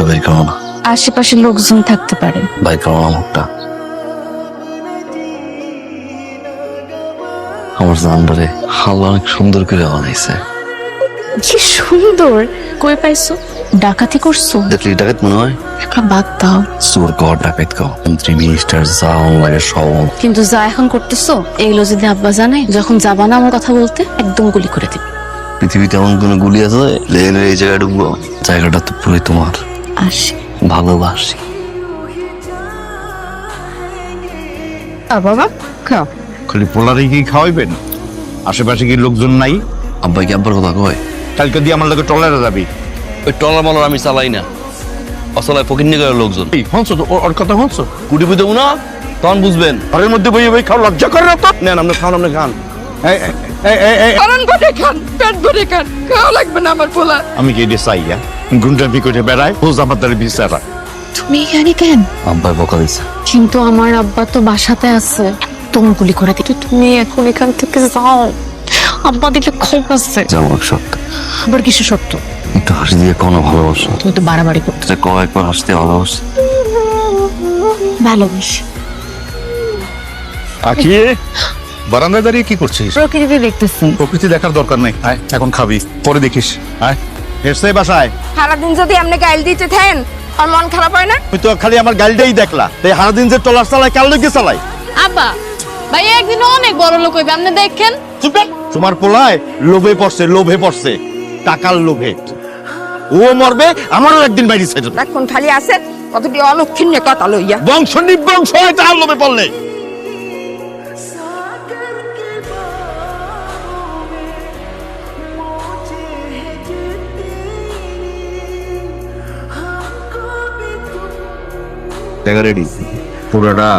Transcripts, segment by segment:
মুখটা বের করো না। আশেপাশে লোকজন থাকতে পারে। বাইর করো না মুখটা। আমার জানবারে আল্লাহ অনেক সুন্দর করে বানাইছে। কি সুন্দর। কই পাইছো? ডাকাতি করছো? দেখলি ডাকাত মনে হয়? একটা বাদ দাও। চোর কর ডাকাত কর মন্ত্রী মিনিস্টার যা লাগে সব। কিন্তু যা এখন করতেছো এগুলো যদি আব্বা জানে, যখন যাবা না আমার কথা বলতে, একদম গুলি করে দিবে। পৃথিবীতে এমন কোন গুলি আছে লেনের এই জায়গায় ঢুকবো? জায়গাটা তো পুরোই তোমার। আসি। ভালোবাসি। বাবা খাও। খালি পোলারে কি খাওয়াইবেন? আশেপাশে কি লোকজন নাই? আব্বা কি আব্বার কথা কয়? কালকে দিয়ে আমার লোকে টলারে যাবি। ওই টলার মলার আমি চালাই না, অসলায় ফকির নিয়ে গেল লোকজন। হনছো তো ওর কথা হনছো? কুটি বুঝে না তখন বুঝবেন। ঘরের মধ্যে বই বই খাও, লজ্জা করে না তো? নেন আপনি খান, আপনি খান। পেট ভরে খান, খাওয়া লাগবে না আমার পোলা। আমি কি এটা চাই? গুন্ডামি করে বেড়ায় ও জামাতার বিচারা। তুমি এখানে কেন? আব্বাই বকা দিছে। কিন্তু আমার আব্বা তো বাসাতে আছে। তোমার গুলি করে দিতে তুমি এখন এখান থেকে যাও। আব্বা দেখলে খুব আছে। যেমন সত্য আবার কিছু সত্য? একটু হাসি দিয়ে কোনো ভালোবাসা তুমি তো বাড়াবাড়ি করতে। কয়েকবার হাসতে ভালোবাসি। ভালোবাসি। আখিয়ে বারান্দায় দাঁড়িয়ে কি করছিস? প্রকৃতি দেখতেছি। প্রকৃতি দেখার দরকার নেই, আয় এখন খাবি, পরে দেখিস। আয় হেরছে বাসায়। সারাদিন যদি আপনি গাইল দিতে থাকেন আর মন খারাপ হয় না? তুই তো খালি আমার গাড়িটাই দেখলা, তাই সারাদিন যে টলার চালায় কাল লেগে চালাই। আব্বা ভাই একদিন অনেক বড় লোক হইবে, আপনি দেখেন। তোমার পোলায় লোভে পড়ছে, লোভে পড়ছে, টাকার লোভে। ও মরবে, আমারও একদিন বাইরে ছেড়ে দেবে। এখন খালি আছে কতটি অলক্ষিণ্য কথা লইয়া। বংশ নিবংশ হয় তার লোভে পড়লে। টাকা রেডি পুরোটা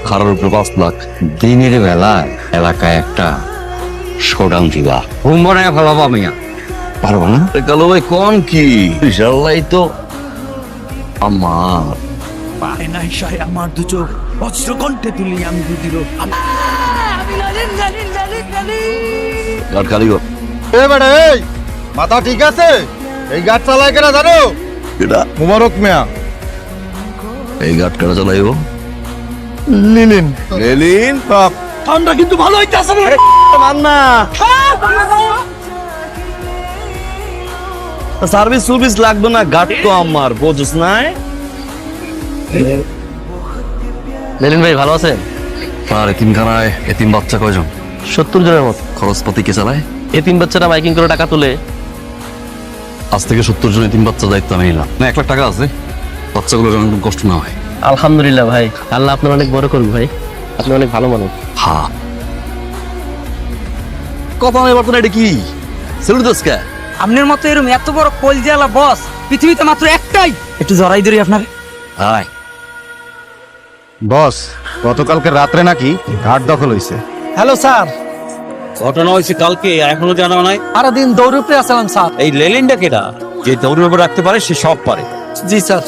খারার উপরে 5 লাখ। দিনের বেলায় এলাকায় একটা শোডাউন দিবা। ঘুম বানায় ফেলাবো আমি। পারবো না? কালো ভাই কোন কি বিশাল্লাই তো আমার আয়নায় আমার দু চোখ অস্ত্র কণ্ঠে তুলি আমি দুদিল। গাড় খালি গো। এ বেটা এই মাথা ঠিক আছে? এই গাড় চালায় কেনা জানো? এটা মুবারক মিয়া। এই গাড় কাটা চালাইবো লিলিন লেলিন। ঠান্ডা কিন্তু ভালো হইতাছে না। মান্না সার্ভিস সুর্ভিস লাগবে না, গাড় তো আমার, বোঝস না? লেলিন ভাই ভালো আছেন? আর এতিমখানায় এতিম বাচ্চা কয়জন? 70 জনের মতো। খরচপাতি কে চালায়? এতিম বাচ্চারা বাইকিং করে টাকা তোলে। আজ থেকে 70 জন এতিম বাচ্চা দায়িত্ব আমি নিলাম। না 1 লাখ টাকা আছে, বাচ্চাগুলোর যেন কোনো কষ্ট না হয়। আলহামদুলিল্লাহ ভাই, আল্লাহ আপনার অনেক বড় করুক ভাই, আপনি অনেক ভালো মানুষ। হ্যাঁ কথা নেই বর্তমানে এটা কি সেলুট দোসকা? আপনার মতো এরকম এত বড় কলজিয়ালা বস পৃথিবীতে মাত্র একটাই। একটু জড়াই ধরি আপনার। হাই বস, গতকালকে রাত্রে নাকি ঘাট দখল হইছে। Hello sir. ঘটনা হয়েছে কালকে, এখনো জানা নাই। সারাদিন দৌড় উপরে আসলাম স্যার। এই লেলিনটা কেটা? যে দৌড়ের উপর রাখতে পারে সে সব পারে। জি স্যার।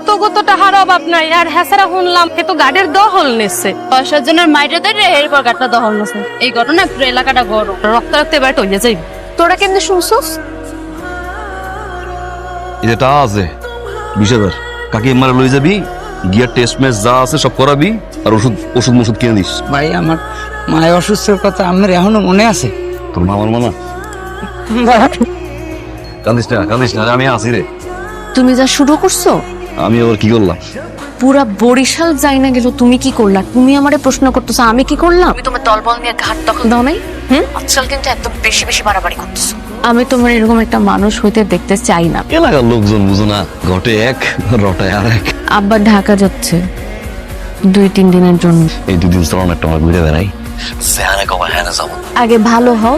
তো কত টাকার অভাব নাই, আর হ্যাসারা শুনলাম এ তো গাড়ির দখল নিচ্ছে। 10 জনের মাইরে ধরে এরপর গাড়িটা দখল নিচ্ছে। এই ঘটনা পুরো এলাকাটা গরম, রক্ত রক্ত এবার টইয়া যাইবে। তোরা কেমনে শুনছস? এটা আছে 20,000 কাকে মারা লই যাবি, গিয়া টেস্ট ম্যাচ যা আছে সব করাবি, আর ওষুধ মষুধ কিনে দিস। ভাই আমার মায়ের অসুস্থের কথা আপনার এখনো মনে আছে? তোর মামার মানা কান্দিস না, আমি আছি রে। তুমি যা শুরু করছো, আমি আবার কি করলাম? পুরা বরিশাল যাই না গেল তুমি কি করলা? তুমি আমারে প্রশ্ন করতেছো আমি কি করলাম? তুমি তোমার দলবল নিয়ে ঘাট দখল দাও নাই? আজকাল কিন্তু এত বেশি বেশি বাড়াবাড়ি করতেছো। আমি তোমার এরকম একটা মানুষ হইতে দেখতে চাই না। এলাকার লোকজন বুঝো না, ঘটে এক রটায় আর এক। আব্বা ঢাকা যাচ্ছে 2-3 দিনের জন্য। এই 2 দিন চলন একটা আমার ঘুরে বেড়াই। আগে ভালো হও,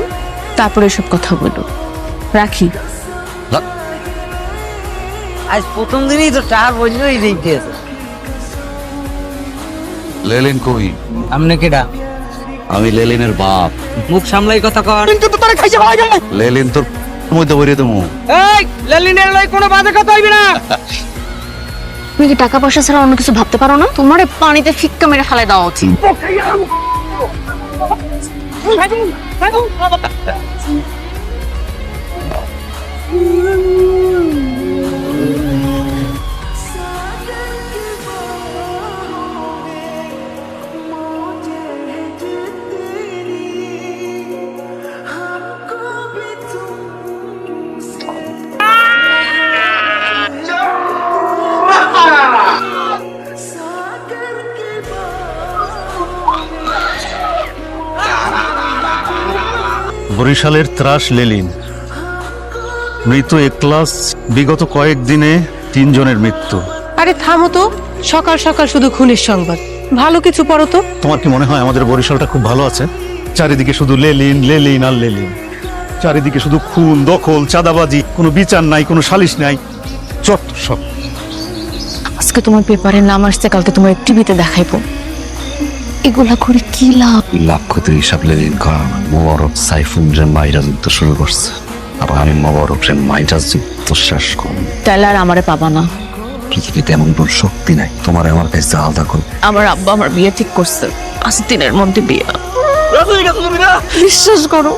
তারপরে এসব কথা বলো। রাখি। আজ প্রথম দিনই তো টাকা বললেই দিতে আছে। লেলিন কই? আপনি কেডা? আমি লেলিনের বাপ। মুখ সামলাই কথা কর। কিন্তু তো তোরে খাইছে ভাই। লেলিন তোর মধ্যে বইরে দেবো। এই লেলিনের লই কোনো বাজে কথা হইবে না। তুমি কি টাকা পয়সা ছাড়া অন্য কিছু ভাবতে পারো না? তোমারে পানিতে ফিক্কা মেরে ফেলে দেওয়া উচিত। বরিশালের ত্রাস লেলিন, মৃত একলাস, বিগত কয়েকদিনে 3 জনের মৃত্যু। আরে থামো তো, সকাল সকাল শুধু খুনের সংবাদ। ভালো কিছু পড়ো তো। তোমার কি মনে হয় আমাদের বরিশালটা খুব ভালো আছে? চারিদিকে শুধু লেলিন লেলিন আর লেলিন, চারিদিকে শুধু খুন, দখল, চাঁদাবাজি, কোনো বিচার নাই, কোনো সালিশ নাই, চট সব। আজকে তোমার পেপারে নাম আসছে, কালকে তোমার টিভিতে দেখাইবো। এগুলা করে কি লাভ? লাভ ক্ষতির হিসাব লেলিন করা মোবারক সাইফুলরে মাইরা যুদ্ধ শুরু করছে, আর আমি মোবারকরে মাইরা যুদ্ধ শেষ করব। তাহলে আর আমারে পাবা না। পৃথিবীতে এমন কোন শক্তি নাই তোমার আমার কাছে আলাদা করবে। আমার আব্বা আমার বিয়ে ঠিক করছে, 5 দিনের মধ্যে বিয়ে। বিশ্বাস করো,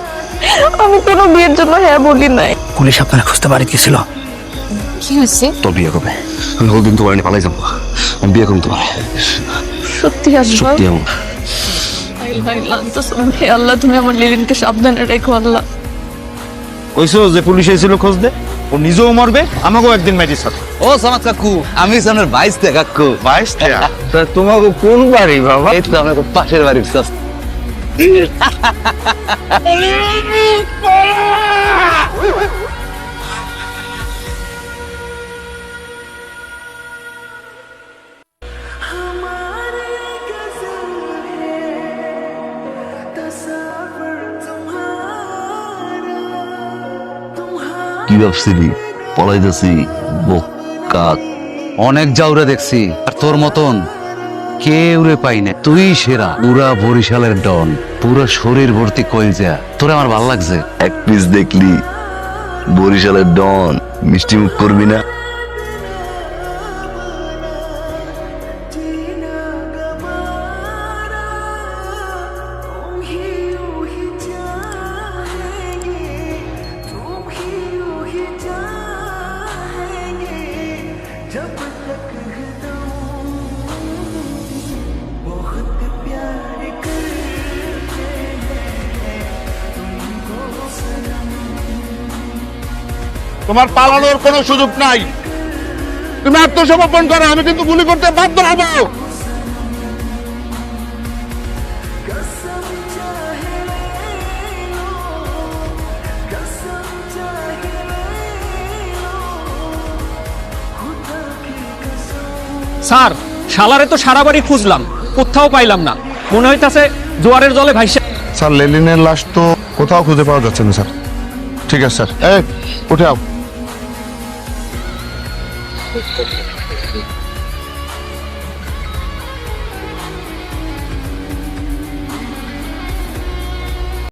আমি কোনো বিয়ের জন্য হ্যাঁ বলি নাই। পুলিশ আপনারা খুঁজতে পারে কি ছিল? কি হয়েছে? তোর বিয়ে কবে? আমি হলদিন তোমার নিয়ে পালাই যাবো। আমি বিয়ে করবো তোমার। সত্যি আসবো? সত্যি এমন। হে আল্লাহ, তুমি আমার লিলিনকে সাবধানে রেখো আল্লাহ। কইছো যে পুলিশ এসেছিল খোঁজ দে, ও নিজেও মরবে, আমাকেও একদিন মাইরিস সাথে। ও সামাদ কাকু, আমি সামনের 22 কাকু। 22 টাকা? তা তোমাকে কোন বাড়ি বাবা? এই তো আমার পাশের বাড়ির চাচা। কি ভাবছিলি পলাইতেছি? বোকা। অনেক জাউরে দেখছি, আর তোর মতন কেউ রে পাই না। তুই সেরা, পুরা বরিশালের ডন, পুরো শরীর ভর্তি কইলজা। তোরে আমার ভালো লাগছে। এক পিস দেখলি বরিশালের ডন, মিষ্টি মুখ করবি না? তোমার পালানোর কোনো সুযোগ নাই। তুমি আত্মসমর্পণ করো, আমি কিন্তু গুলি করতে বাধ্য হবো। স্যার, শালারে তো সারা বাড়ি খুঁজলাম, কোথাও পাইলাম না। মনে হইতাছে জোয়ারের জলে ভাইসা। স্যার, লেলিনের লাশ তো কোথাও খুঁজে পাওয়া যাচ্ছে না স্যার। ঠিক আছে স্যার, উঠে আও।